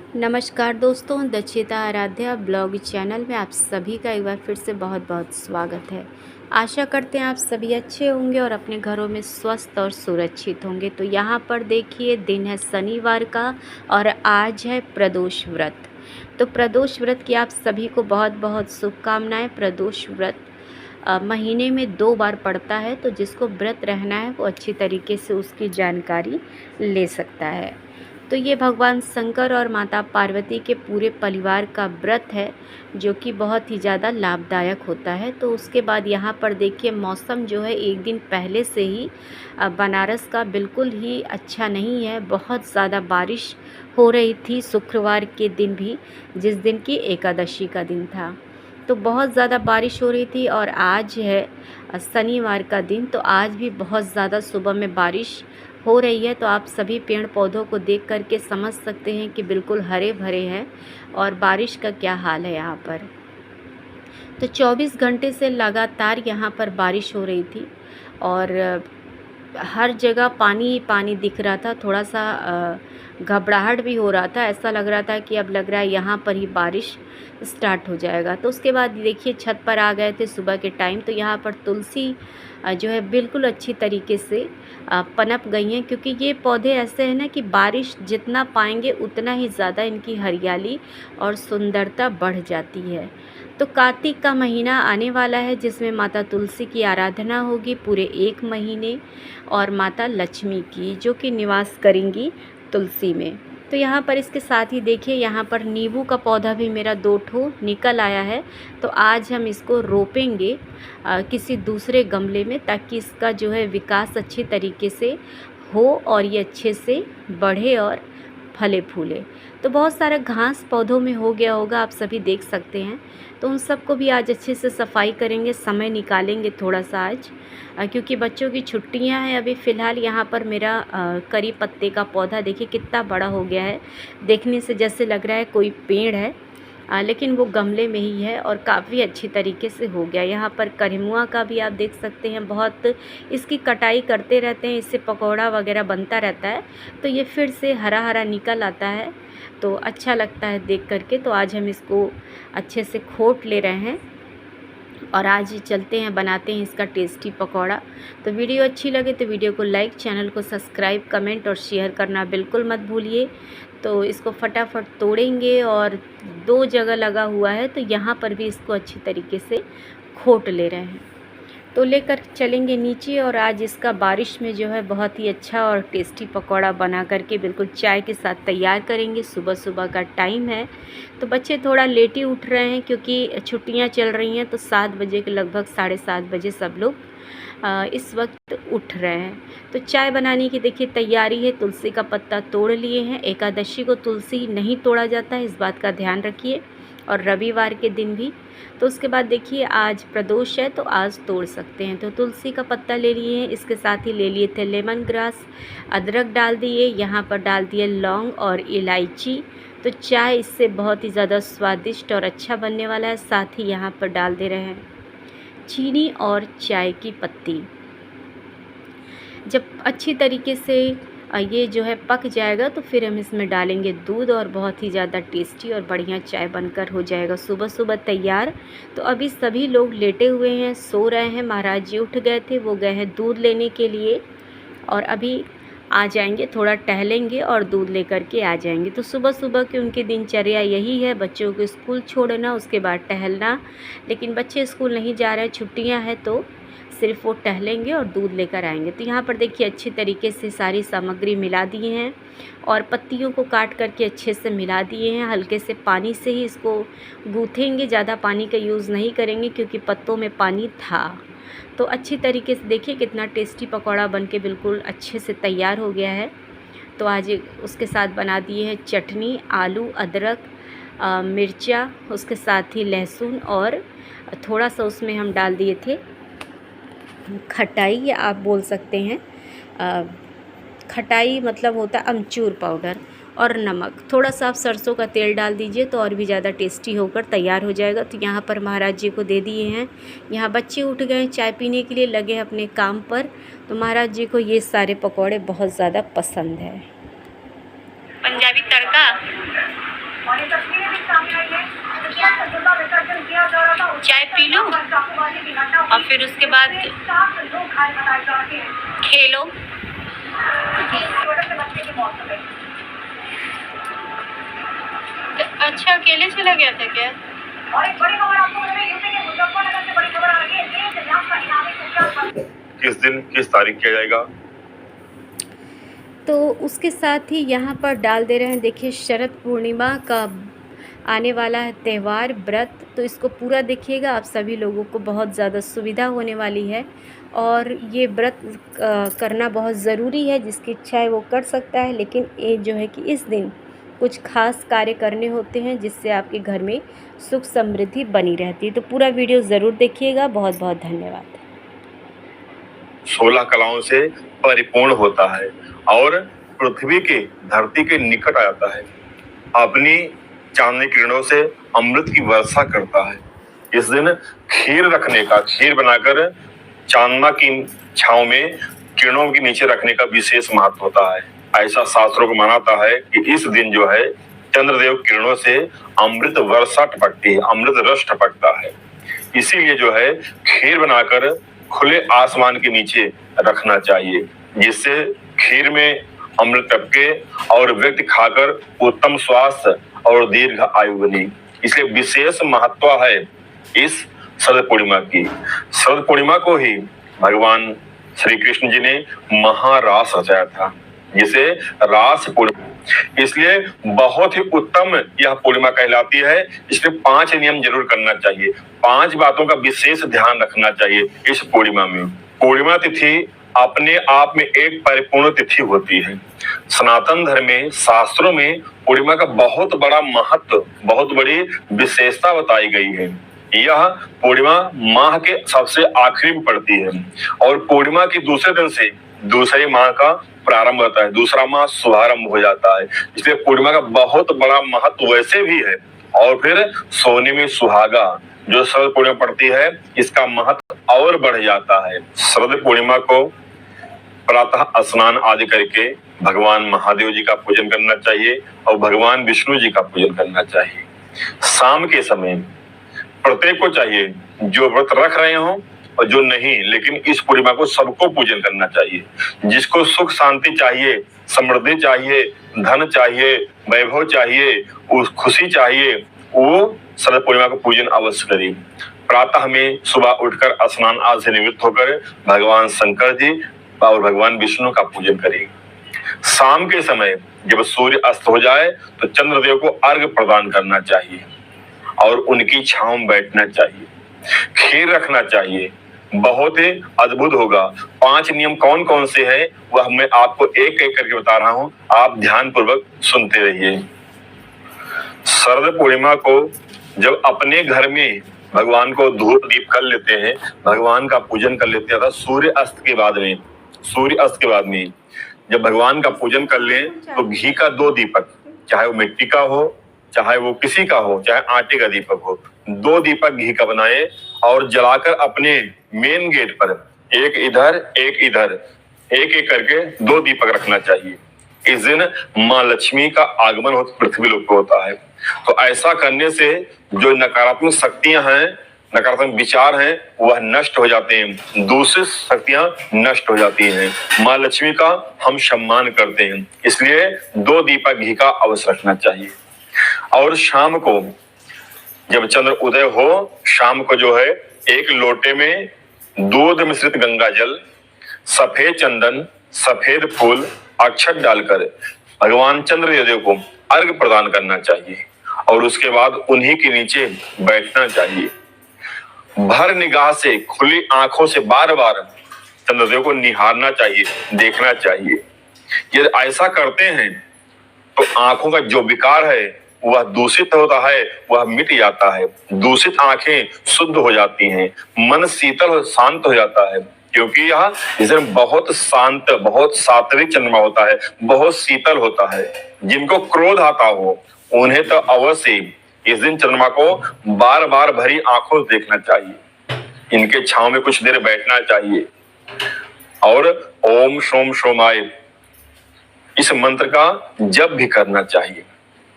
नमस्कार दोस्तों, Dakshita Aaradhya blog channel में आप सभी का एक बार फिर से बहुत बहुत स्वागत है। आशा करते हैं आप सभी अच्छे होंगे और अपने घरों में स्वस्थ और सुरक्षित होंगे। तो यहाँ पर देखिए, दिन है शनिवार का और आज है प्रदोष व्रत। तो प्रदोष व्रत की आप सभी को बहुत बहुत शुभकामनाएं। प्रदोष व्रत महीने में 2 बार पड़ता है, तो जिसको व्रत रहना है वो अच्छी तरीके से उसकी जानकारी ले सकता है। तो ये भगवान शंकर और माता पार्वती के पूरे परिवार का व्रत है, जो कि बहुत ही ज़्यादा लाभदायक होता है। तो उसके बाद यहाँ पर देखिए, मौसम जो है एक दिन पहले से ही बनारस का बिल्कुल ही अच्छा नहीं है। बहुत ज़्यादा बारिश हो रही थी शुक्रवार के दिन भी, जिस दिन की एकादशी का दिन था। तो बहुत ज़्यादा बारिश हो रही थी और आज है शनिवार का दिन, तो आज भी बहुत ज़्यादा सुबह में बारिश हो रही है। तो आप सभी पेड़ पौधों को देख करके समझ सकते हैं कि बिल्कुल हरे भरे हैं और बारिश का क्या हाल है यहाँ पर। तो 24 घंटे से लगातार यहाँ पर बारिश हो रही थी और हर जगह पानी ही पानी दिख रहा था। थोड़ा सा घबराहट भी हो रहा था, ऐसा लग रहा था कि अब लग रहा है यहाँ पर ही बारिश स्टार्ट हो जाएगा। तो उसके बाद देखिए, छत पर आ गए थे सुबह के टाइम, तो यहाँ पर तुलसी जो है बिल्कुल अच्छी तरीके से पनप गई हैं, क्योंकि ये पौधे ऐसे हैं ना कि बारिश जितना पाएंगे उतना ही ज़्यादा इनकी हरियाली और सुंदरता बढ़ जाती है। तो कार्तिक का महीना आने वाला है, जिसमें माता तुलसी की आराधना होगी पूरे 1 महीने, और माता लक्ष्मी की, जो कि निवास करेंगी तुलसी में। तो यहाँ पर इसके साथ ही देखिए, यहाँ पर नींबू का पौधा भी मेरा 2 ठो निकल आया है। तो आज हम इसको रोपेंगे किसी दूसरे गमले में, ताकि इसका जो है विकास अच्छे तरीके से हो और ये अच्छे से बढ़े और फले फूले। तो बहुत सारा घास पौधों में हो गया होगा, आप सभी देख सकते हैं। तो उन सबको भी आज अच्छे से सफाई करेंगे, समय निकालेंगे थोड़ा सा आज, क्योंकि बच्चों की छुट्टियां हैं अभी फ़िलहाल। यहाँ पर मेरा करी पत्ते का पौधा देखिए कितना बड़ा हो गया है, देखने से जैसे लग रहा है कोई पेड़ है, लेकिन वो गमले में ही है और काफ़ी अच्छी तरीके से हो गया। यहाँ पर करिमुआ का भी आप देख सकते हैं, बहुत इसकी कटाई करते रहते हैं, इससे पकौड़ा वगैरह बनता रहता है। तो ये फिर से हरा हरा निकल आता है, तो अच्छा लगता है देख करके। तो आज हम इसको अच्छे से खोट ले रहे हैं और आज चलते हैं, बनाते हैं इसका टेस्टी पकौड़ा। तो वीडियो अच्छी लगे तो वीडियो को लाइक, चैनल को सब्सक्राइब, कमेंट और शेयर करना बिल्कुल मत भूलिए। तो इसको फटाफट तोड़ेंगे और 2 जगह लगा हुआ है, तो यहाँ पर भी इसको अच्छी तरीके से खोट ले रहे हैं। तो लेकर चलेंगे नीचे, और आज इसका बारिश में जो है बहुत ही अच्छा और टेस्टी पकौड़ा बना करके बिल्कुल चाय के साथ तैयार करेंगे। सुबह सुबह का टाइम है, तो बच्चे थोड़ा लेट ही उठ रहे हैं, क्योंकि छुट्टियां चल रही हैं। तो 7 बजे के लगभग, 7:30 बजे सब लोग इस वक्त उठ रहे हैं। तो चाय बनाने की देखिए तैयारी है। तुलसी का पत्ता तोड़ लिए हैं। एकादशी को तुलसी नहीं तोड़ा जाता है, इस बात का ध्यान रखिए, और रविवार के दिन भी। तो उसके बाद देखिए, आज प्रदोष है तो आज तोड़ सकते हैं। तो तुलसी का पत्ता ले लिए हैं, इसके साथ ही ले लिए थे लेमन ग्रास, अदरक डाल दिए, यहाँ पर डाल दिए लौंग और इलायची। तो चाय इससे बहुत ही ज़्यादा स्वादिष्ट और अच्छा बनने वाला है। साथ ही यहाँ पर डाल दे रहे हैं चीनी और चाय की पत्ती। जब अच्छी तरीके से ये जो है पक जाएगा, तो फिर हम इसमें डालेंगे दूध, और बहुत ही ज़्यादा टेस्टी और बढ़िया चाय बनकर हो जाएगा सुबह सुबह तैयार। तो अभी सभी लोग लेटे हुए हैं, सो रहे हैं। महाराज जी उठ गए थे, वो गए हैं दूध लेने के लिए, और अभी आ जाएंगे, थोड़ा टहलेंगे और दूध लेकर के आ जाएंगे। तो सुबह सुबह की उनकी दिनचर्या यही है, बच्चों को स्कूल छोड़ना, उसके बाद टहलना। लेकिन बच्चे स्कूल नहीं जा रहे हैं, छुट्टियां हैं, तो सिर्फ वो टहलेंगे और दूध लेकर आएंगे। तो यहाँ पर देखिए अच्छी तरीके से सारी सामग्री मिला दिए हैं, और पत्तियों को काट करके अच्छे से मिला दिए हैं। हल्के से पानी से ही इसको गूँथेंगे, ज़्यादा पानी का यूज़ नहीं करेंगे, क्योंकि पत्तों में पानी था। तो अच्छी तरीके से देखिए कितना टेस्टी पकौड़ा बनके बिल्कुल अच्छे से तैयार हो गया है। तो आज उसके साथ बना दिए हैं चटनी, आलू, अदरक, मिर्चा, उसके साथ ही लहसुन, और थोड़ा सा उसमें हम डाल दिए थे खटाई, या आप बोल सकते हैं खटाई मतलब होता है अमचूर पाउडर, और नमक। थोड़ा सा आप सरसों का तेल डाल दीजिए तो और भी ज़्यादा टेस्टी होकर तैयार हो जाएगा। तो यहाँ पर महाराज जी को दे दिए हैं। यहाँ बच्चे उठ गए चाय पीने के लिए, लगे हैं अपने काम पर। तो महाराज जी को ये सारे पकौड़े बहुत ज़्यादा पसंद है। पंजाबी तड़का चाय पी लो और फिर उसके बाद खेलो। अच्छा, अकेले चला गया था क्या? और एक बड़ी खबर आपको बता रही यूपी के मुजफ्फरनगर से बड़ी खबर आ रही है। देश इनाम का इनामी किस दिन किस तारीख किया जाएगा? तो उसके साथ ही यहाँ पर डाल दे रहे हैं, देखिए शरद पूर्णिमा का आने वाला है त्यौहार, व्रत। तो इसको पूरा देखिएगा, आप सभी लोगों को बहुत ज़्यादा सुविधा होने वाली है और ये व्रत करना बहुत ज़रूरी है। जिसकी इच्छा है वो कर सकता है, लेकिन ये जो है कि इस दिन कुछ खास कार्य करने होते हैं जिससे आपके घर में सुख समृद्धि बनी रहती है। तो पूरा वीडियो ज़रूर देखिएगा। बहुत बहुत धन्यवाद। 16 कलाओं से परिपूर्ण होता है और पृथ्वी के धरती के निकट आ जाता है। अपनी चांदनी किरणों से अमृत की वर्षा करता है। इस दिन खीर बनाकर चांदना की छांव में किरणों के नीचे रखने का विशेष महत्व होता है। ऐसा शास्त्रों को मानता है कि इस दिन जो है चंद्रदेव किरणों से अमृत वर्षा टपकती है, अमृत रस टपकता है। इसीलिए जो है खीर बनाकर खुले आसमान के नीचे रखना चाहिए, जिससे खीर में अमृत टपके और व्यक्ति खाकर उत्तम स्वास्थ्य और दीर्घ आयु बनी। इसलिए विशेष महत्व है इस शरद पूर्णिमा की। शरद पूर्णिमा को ही भगवान श्री कृष्ण जी ने महारास रचाया था, जिसे रास पूर्णिमा, इसलिए बहुत ही उत्तम यह पूर्णिमा कहलाती है। इसमें 5 नियम जरूर करना चाहिए, 5 बातों का विशेष ध्यान रखना चाहिए इस पूर्णिमा में। पूर्णिमा तिथि अपने आप में एक परिपूर्ण तिथि होती है। सनातन धर्म में, शास्त्रों में पूर्णिमा का बहुत बड़ा महत्व, बहुत बड़ी विशेषता बताई गई है। यह पूर्णिमा माह के सबसे आखिरी में पड़ती है और पूर्णिमा के दूसरे दिन से दूसरे माह का प्रारंभ होता है, दूसरा माह शुभारंभ हो जाता है। इसलिए पूर्णिमा का बहुत बड़ा महत्व वैसे भी है। और फिर सोने में सुहागा जो शरद पूर्णिमा पड़ती है, इसका महत्व और बढ़ जाता है। शरद पूर्णिमा को प्रातः स्नान आदि करके भगवान महादेव जी का पूजन करना चाहिए और भगवान विष्णु जी का पूजन करना चाहिए। शाम के समय प्रत्येक को चाहिए, जो व्रत रख रहे हो और जो नहीं, लेकिन इस पूर्णिमा को सबको पूजन करना चाहिए। जिसको सुख शांति चाहिए, समृद्धि चाहिए, धन चाहिए, वैभव चाहिए, उस खुशी चाहिए, वो शरद पूर्णिमा को पूजन अवश्य करें। प्रातः में सुबह उठकर स्नान आदि से निवृत्त होकर भगवान शंकर जी और भगवान विष्णु का पूजन करें। शाम के समय जब सूर्य अस्त हो जाए तो चंद्रदेव को अर्घ्य प्रदान करना चाहिए और उनकी छांव में बैठना चाहिए। खीर रखना चाहिए, बहुत ही अद्भुत होगा। 5 नियम कौन कौन से हैं वह मैं आपको एक एक करके बता रहा हूं, आप ध्यान पूर्वक सुनते रहिए। शरद पूर्णिमा को जब अपने घर में भगवान को धूप दीप कर लेते हैं, भगवान का पूजन कर लेते हैं, सूर्य अस्त के बाद में जब भगवान का पूजन कर लें तो घी का 2 दीपक, चाहे वो मिट्टी का हो, चाहे वो किसी का हो, चाहे आटे का दीपक हो, 2 दीपक घी का बनाए और जलाकर अपने मेन गेट पर एक इधर एक इधर एक एक करके 2 दीपक रखना चाहिए। इस दिन माँ लक्ष्मी का आगमन पृथ्वी लोक को होता है। तो ऐसा करने से जो नकारात्मक शक्तियां हैं, नकारात्मक विचार हैं, वह नष्ट हो जाते हैं, दूसरी शक्तियां नष्ट हो जाती हैं। माँ लक्ष्मी का हम सम्मान करते हैं, इसलिए 2 दीपक घी का अवश्य रखना चाहिए। और शाम को जब चंद्र उदय हो, शाम को जो है एक लोटे में दूध मिश्रित गंगा जल, सफेद चंदन, सफेद फूल, अक्षत डालकर भगवान चंद्रदेव को अर्घ्य प्रदान करना चाहिए और उसके बाद उन्हीं के नीचे बैठना चाहिए। भर निगाह से, खुली आंखों से बार बार चंद्रदेव को निहारना चाहिए, देखना चाहिए। यदि ऐसा करते हैं तो आंखों का जो विकार है वह दूषित होता है, वह मिट जाता है। दूषित आंखें शुद्ध हो जाती हैं, मन शीतल शांत हो जाता है, क्योंकि यह इस दिन बहुत शांत, बहुत सात्विक चंद्रमा होता है, बहुत शीतल होता है। जिनको क्रोध आता हो उन्हें तो अवश्य इस दिन चंद्रमा को बार बार भरी आंखों से देखना चाहिए, इनके छांव में कुछ देर बैठना चाहिए और ओम सोम सोमाय इस मंत्र का जप भी करना चाहिए।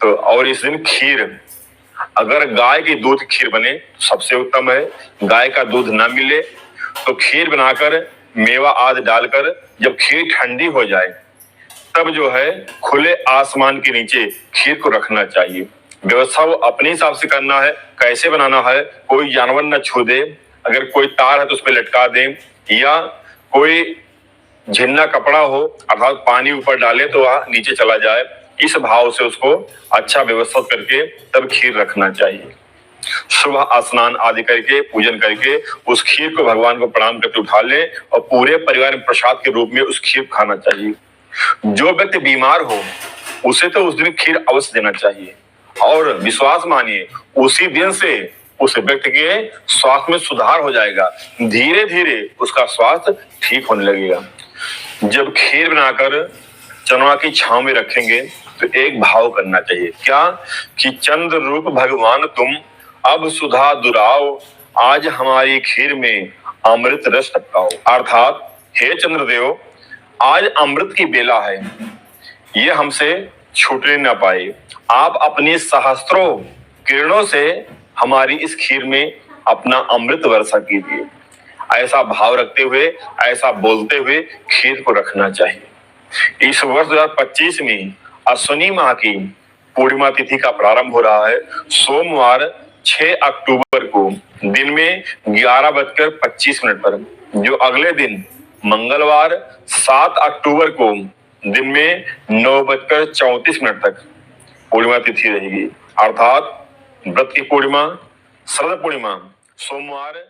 तो और इस दिन खीर अगर गाय की दूध खीर बने सबसे उत्तम है। गाय का दूध ना मिले तो खीर बनाकर मेवा आदि डालकर जब खीर ठंडी हो जाए तब जो है खुले आसमान के नीचे खीर को रखना चाहिए। व्यवस्था वो अपने हिसाब से करना है, कैसे बनाना है, कोई जानवर न छू दे, अगर कोई तार है तो उस पर लटका दे, या कोई झिन्ना कपड़ा हो अर्थात पानी ऊपर डाले तो वह नीचे चला जाए, इस भाव से उसको अच्छा व्यवस्थित करके तब खीर रखना चाहिए। सुबह स्नान आदि करके पूजन करके उस खीर को भगवान को प्रणाम करके उठा ले और पूरे परिवार में प्रसाद के रूप में उस खीर खाना चाहिए। जो व्यक्ति बीमार हो उसे तो उस दिन खीर अवश्य देना चाहिए और विश्वास मानिए उसी दिन से उस व्यक्ति के स्वास्थ्य में सुधार हो जाएगा, धीरे धीरे उसका स्वास्थ्य ठीक होने लगेगा। जब खीर बनाकर चंद्रमा की छांव में रखेंगे तो एक भाव करना चाहिए, क्या कि चंद्र रूप भगवान तुम अब सुधा दुराओ, आज हमारी खीर में अमृत रस टपकाओ। अर्थात हे चंद्रदेव, आज अमृत की बेला है, ये हमसे छूटने न पाए, आप अपनी सहस्त्रों किरणों से हमारी इस खीर में अपना अमृत वर्षा कीजिए। ऐसा भाव रखते हुए, ऐसा बोलते हुए खीर को रखना चाहिए। इस वर्ष 2025 में अश्विनी माह की पूर्णिमा तिथि का प्रारंभ हो रहा है। सोमवार 6 अक्टूबर को दिन में 11:25 पर, जो अगले दिन मंगलवार 7 अक्टूबर को दिन में 9:34 तक पूर्णिमा तिथि रहेगी। अर्थात व्रत की पूर्णिमा, शरद पूर्णिमा सोमवार